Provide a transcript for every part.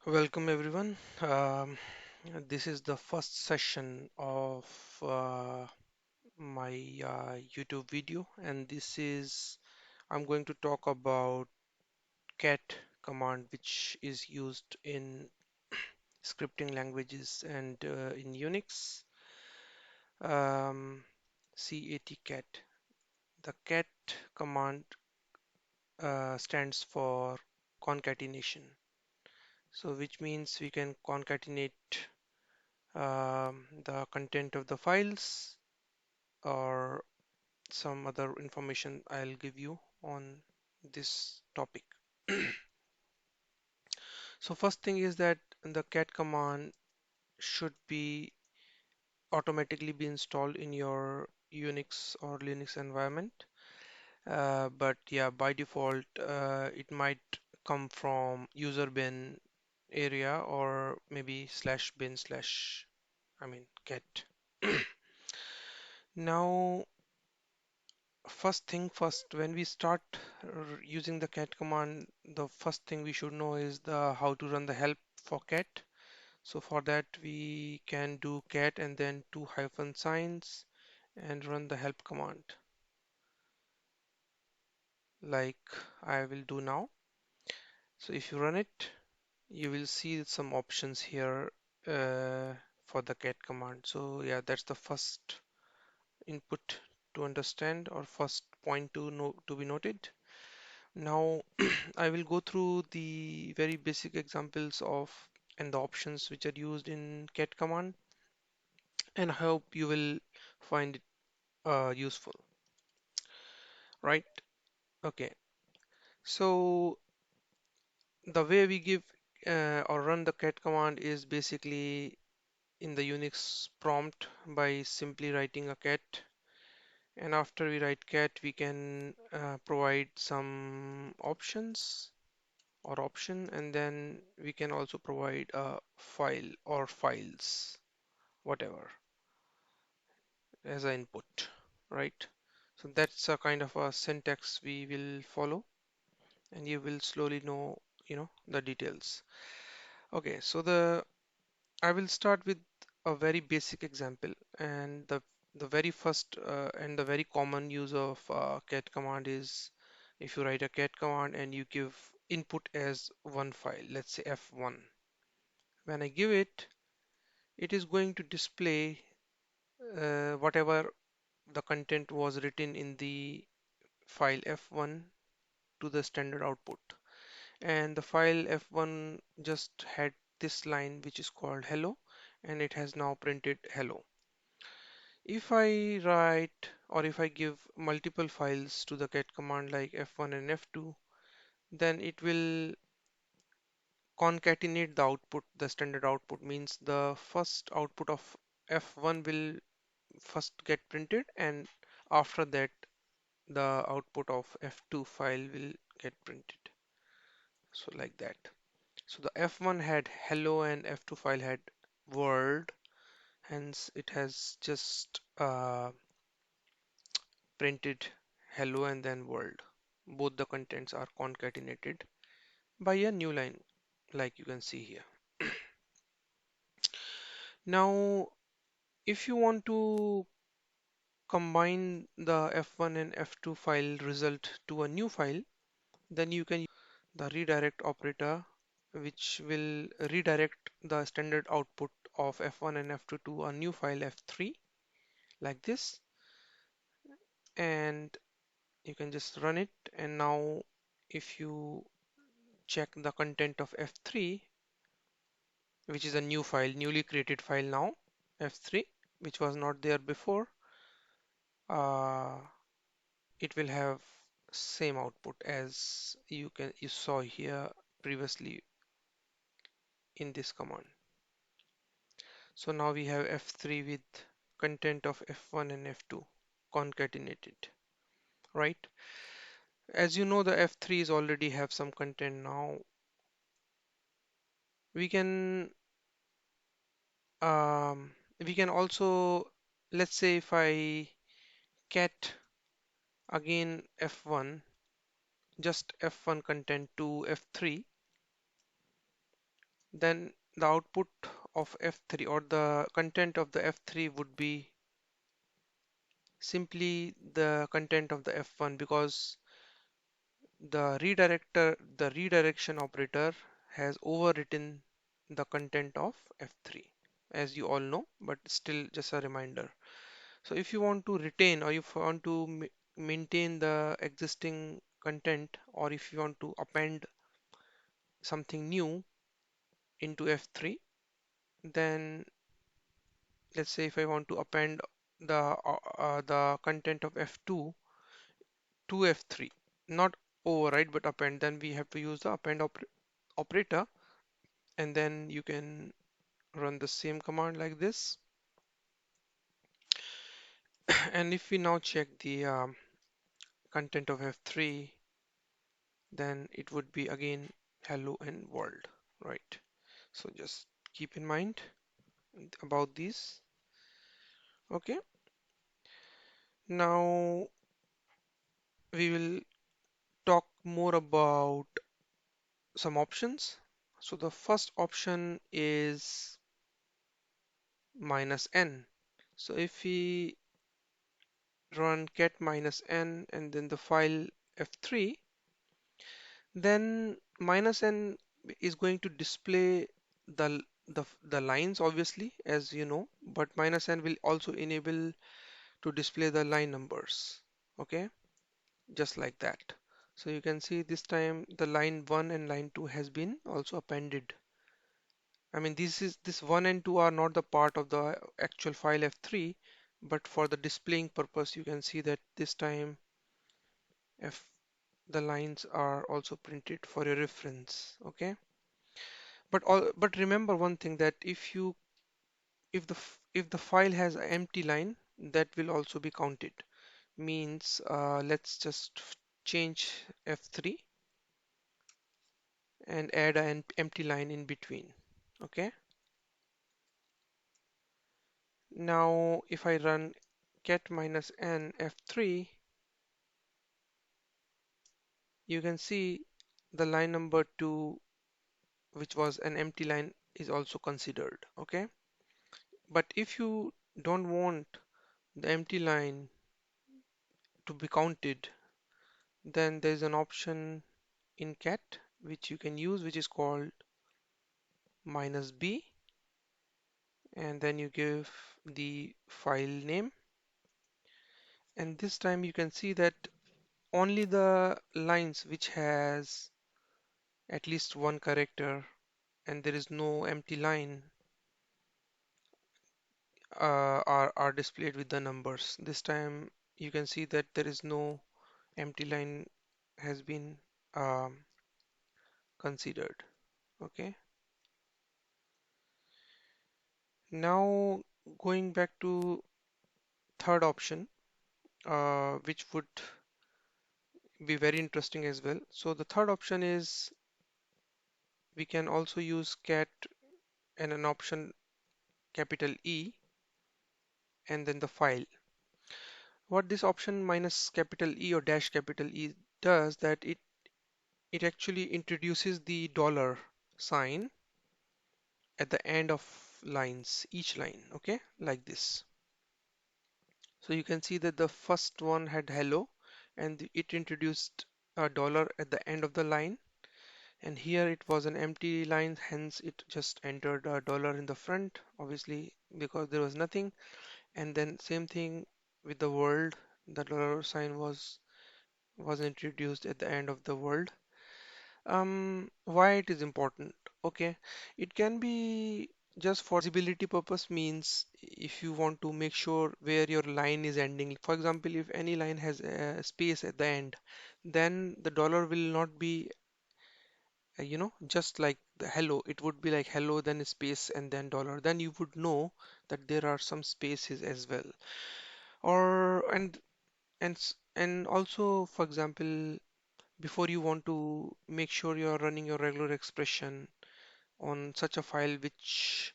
Welcome everyone. This is the first session of my YouTube video, and I'm going to talk about cat command, which is used in scripting languages and in Unix. Um, cat. The cat command stands for concatenation. So, which means we can concatenate the content of the files or some other information I'll give you on this topic. So first thing is that the cat command should be automatically be installed in your Unix or Linux environment. But yeah, by default, it might come from user bin area or maybe slash bin slash, cat. Now, first thing first, when we start using the cat command, the first thing we should know is the how to run the help for cat. So for that we can do cat and then two hyphen signs and run the help command like I will do now. So if you run it, you will see some options here uh, for the cat command. So yeah, that's the first input to understand or first point to know to be noted. Now I will go through the very basic examples of and the options which are used in cat command, and I hope you will find it useful. Right? Okay. So the way we give or run the cat command is basically in the Unix prompt by simply writing a cat, and after we write cat we can provide some options or option, and then we can also provide a file or files, whatever, as an input, right? So that's a kind of a syntax we will follow, and you will slowly know, the details. Okay, so I will start with a very basic example, and the very first and the very common use of cat command is if you write a cat command and you give input as one file, let's say f1. When I give it, it is going to display whatever the content was written in the file f1 to the standard output. And the file f1 just had this line which is called hello, and it has now printed hello. If I write or if I give multiple files to the cat command like f1 and f2, then it will concatenate the output. The standard output means the first output of f1 will first get printed, and after that the output of f2 file will get printed. So like that. So the f1 had hello and f2 file had world, hence it has just printed hello and then world. Both the contents are concatenated by a new line, like you can see here. Now, if you want to combine the f1 and f2 file result to a new file, then you can the redirect operator, which will redirect the standard output of f1 and f2 to a new file f3 like this, and you can just run it. And now if you check the content of f3, which is a new file, newly created file now, f3, which was not there before, uh, it will have same output as you saw here previously in this command. So now we have f3 with content of f1 and f2 concatenated, right? As you know, the f3 is already have some content. Now we can we can also, let's say if I cat again f1, just f1 content to f3, then the output of F3 or the content of the F3 would be simply the content of the F1 because the redirection operator has overwritten the content of F3, as you all know, but still just a reminder. So if you want to retain or if you want to maintain the existing content, or if you want to append something new into F3, then let's say if I want to append the content of F2 to F3, not override but append, then we have to use the append operator, and then you can run the same command like this. And if we now check the content of F3, then it would be again hello and world, right? So just keep in mind about these. Okay, now we will talk more about some options. So the first option is -n. So if we run cat -n and then the file f3, then -n is going to display the lines obviously, as you know, but -n will also enable to display the line numbers. Okay, just like that. So you can see this time the line 1 and line 2 has been also appended. I mean, this 1 and 2 are not the part of the actual file f3, but for the displaying purpose you can see that this time f the lines are also printed for your reference. Okay, but remember one thing, that if the file has an empty line, that will also be counted. Means let's just change f3 and add an empty line in between. Okay, now if I run cat -n f3, you can see the line number 2, which was an empty line, is also considered. Okay, but if you don't want the empty line to be counted, then there's an option in cat which you can use, which is called -b, and then you give the file name, and this time you can see that only the lines which has at least one character and there is no empty line are displayed with the numbers. This time you can see that there is no empty line has been um, considered. Okay, now going back to third option, which would be very interesting as well. So the third option is we can also use cat and an option capital E and then the file. What this option minus capital E or dash capital E does, that it actually introduces the dollar sign at the end of lines, each line, okay, like this. So you can see that the first one had hello and it introduced a dollar at the end of the line, and here it was an empty line, hence it just entered a dollar in the front, obviously because there was nothing. And then same thing with the world, the dollar sign was introduced at the end of the world. Why it is important? Okay, it can be just for visibility purpose, means if you want to make sure where your line is ending. For example, if any line has a space at the end, then the dollar will not be just like the hello. It would be like hello, then a space, and then dollar. Then you would know that there are some spaces as well. Or and also, for example, before you want to make sure you are running your regular expression on such a file which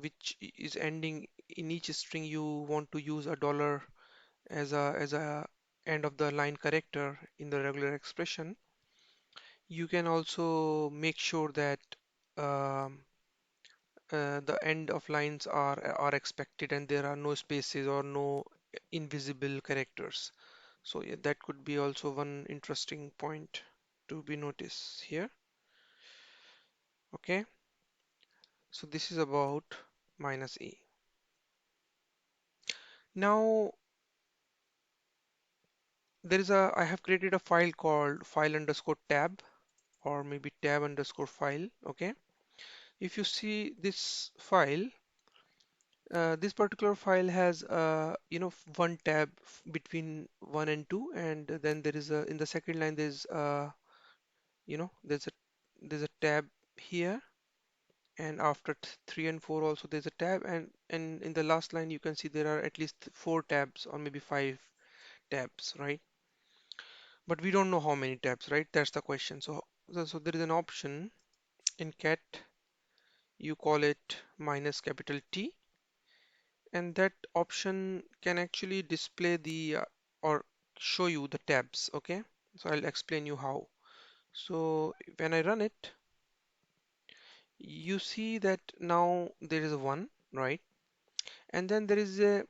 which is ending in each string, you want to use a dollar as a end of the line character in the regular expression. You can also make sure that um, the end of lines are expected and there are no spaces or no invisible characters. So yeah, that could be also one interesting point to be noticed here. Okay, so this is about -e. Now I have created a file called file underscore tab, or maybe tab underscore file. Okay, if you see this file, this particular file has one tab between 1 and 2, and then there is a in the second line there's there's a tab here, and after 3 and 4 also there's a tab, and in the last line you can see there are at least 4 tabs or maybe 5 tabs, right? But we don't know how many tabs, right? That's the question. So there is an option in cat, you call it minus capital T, and that option can actually display the or show you the tabs. Okay, so I'll explain you how. So when I run it, you see that now there is a 1, right? And then there is a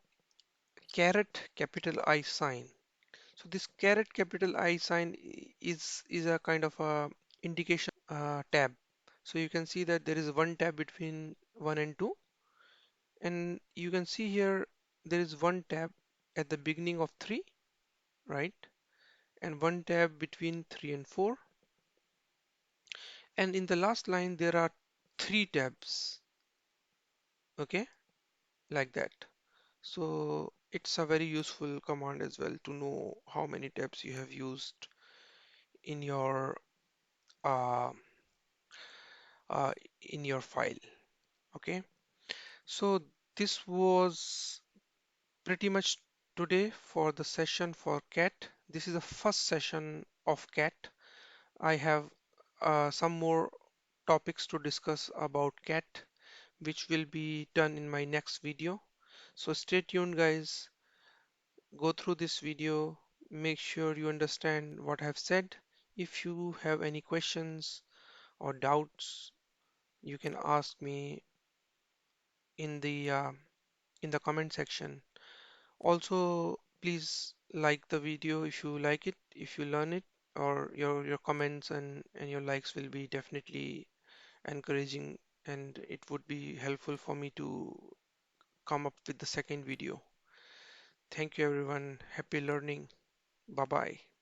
caret capital I sign. So this caret capital I sign is a kind of a indication tab. So you can see that there is one tab between 1 and 2, and you can see here there is one tab at the beginning of 3, right? And one tab between 3 and 4, and in the last line there are 3 tabs, okay, like that. So it's a very useful command as well to know how many tabs you have used in your uh, uh, in your file. Okay, so this was pretty much today for the session for cat. This is the first session of cat. I have some more topics to discuss about cat, which will be done in my next video. So stay tuned, guys. Go through this video, make sure you understand what I've said. If you have any questions or doubts, you can ask me in the uh, in the comment section. Also, please like the video if you like it, if you learn it, or your comments and your likes will be definitely encouraging, and it would be helpful for me to come up with the second video. Thank you everyone. Happy learning. Bye bye.